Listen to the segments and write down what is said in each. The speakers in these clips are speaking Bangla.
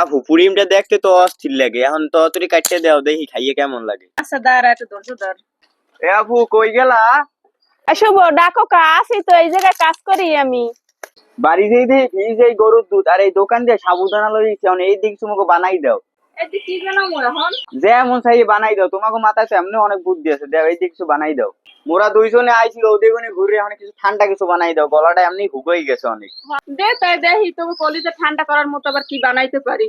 আপু পুরিমটা দেখতে তো অস্থির লাগে, এখন তরকারি কাটতে দাও দেখি খাইয়ে কেমন লাগে। আচ্ছা দাঁড়া, একটু ধৈর্য ধর। এ আপু কই গেলা? শুভ, ডাকো কা, আসি তো, এই জায়গায় কাজ করি আমি। বাড়ি যেই দেখি ফ্রিজ এই গরুর দুধ আর এই দোকান দিয়ে সাবুদানা লইছি, এখন এই দিক তোমাকে বানাই দাও। এটি কি বানাবো এখন? যেমন চাই বানাই দাও, তোমাকে মাথায় তো এমনি অনেক বুদ্ধি আছে, দাও এই দিক কিছু বানাই দাও। মোরা দুইজনে আইছিল ওদের ঘুরে, এখন কিছু ঠান্ডা কিছু বানাই দাও, গলাটা এমনি হুক হয়ে গেছে অনেক। দে তাই দেখি তবু কলিতে ঠান্ডা করার মতো আবার কি বানাইতে পারি।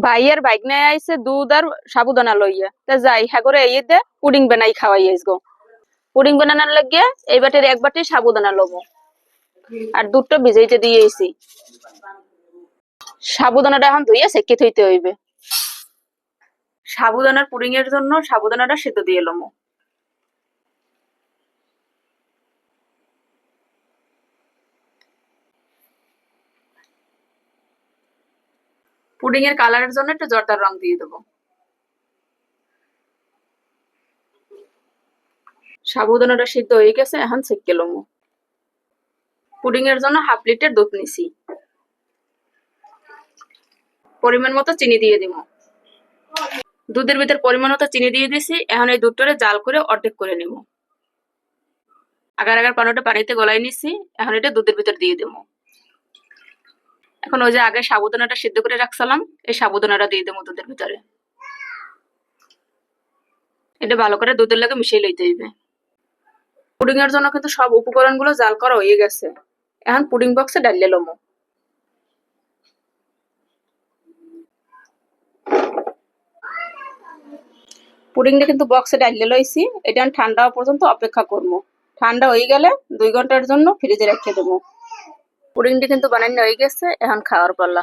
ভাইয়ের বাইক নিয়ে আইছে দুধ আর সাবুদানা লইয়া, তা যাই হ্যাঁ করে এই দে পুডিং বানাই খাওয়াই আইসগো। পুডিং বানানোর লাগিয়ে এই বাটির এক বাটি সাবুদানা লবো আর দুধটা ভিজাইতে দিয়েছি। সাবুদানাটা এখন ধুইয়া সেকে থইতে হইবে। সাবুদানার পুডিং এর জন্য সাবুদানাটা সেদ্ধ দিয়ে লমো। পুডিং এর কালারের জন্য একটু জর্দার রং দিয়ে দেবো। সাবুদানাটা সিদ্ধ হয়ে গেছে, এখন সেকে লমো। পুডিং এর জন্য 1/2 লিটার দুধ নিছি। পরিমাণ মতো চিনি দিয়ে দিব। দুধের ভিতর পরিমাণ মতো চিনি দিয়ে দিছি, এখন এই দুধটারে জাল করে অর্ধেক করে নেব। আগার পানিটা পানিতে গলাই নিছি, এখন এটা দুধের ভিতর দিয়ে দেবো। এখন ওই যে আগে সাবুদানাটা সিদ্ধ করে রাখছিলাম, এই সাবুদানাটা দিয়ে দেবো দুধের ভিতরে। এটা ভালো করে দুধের লাগে মিশিয়ে লইতে হইবে। পুডিং এর জন্য কিন্তু সব উপকরণ গুলো জাল করা হয়ে গেছে, এখন পুডিং বক্সে ডালিয়ে লমো। পুডিংটা কিন্তু বক্সে ডালিয়ে লইছি, এটা ঠান্ডা হওয়া পর্যন্ত অপেক্ষা করবো। ঠান্ডা হয়ে গেলে 2 ঘন্টার জন্য ফ্রিজে রেখে দেবো। পুডিংটা কিন্তু বানানো হয়ে গেছে, এখন খাওয়ার পালা।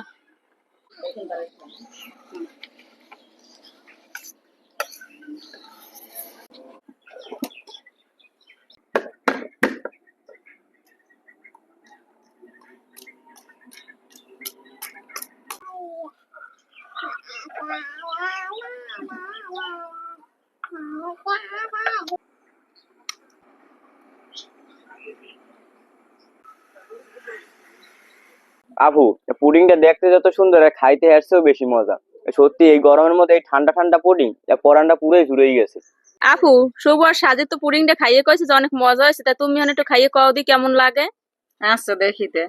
আপু পুডিংটা দেখতে যত সুন্দর আর খাইতে এর চেয়েও বেশি মজা। সত্যি এই গরমের মধ্যে এই ঠান্ডা ঠান্ডা পুডিং, পরানটা পুরোই জুড়েই গেছে। আপু, শুভ আর সাজে তো পুডিংটা খাইয়ে কইছে যে অনেক মজা হয়েছে, তা তুমি একটু খাইয়ে কও দি কেমন লাগে। আচ্ছা দেখিতে।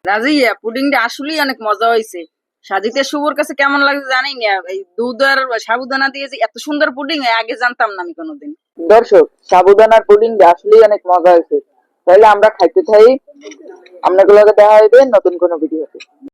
রাজিয়া, পুডিংটা আসলেই অনেক মজা হয়েছে। সাজিতে শুভর কাছে কেমন লাগছে জানি না, এই দুধ আর সাবুদানা দিয়ে যে এত সুন্দর পুডিং আগে জানতাম না আমি কোনোদিন। দর্শক, সাবুদানার পুডিং আসলেই অনেক মজা হয়েছে। তাহলে আমরা খাইতে থাই। আপনাগুলোকে দেখা হইবে নতুন কোনো ভিডিওতে।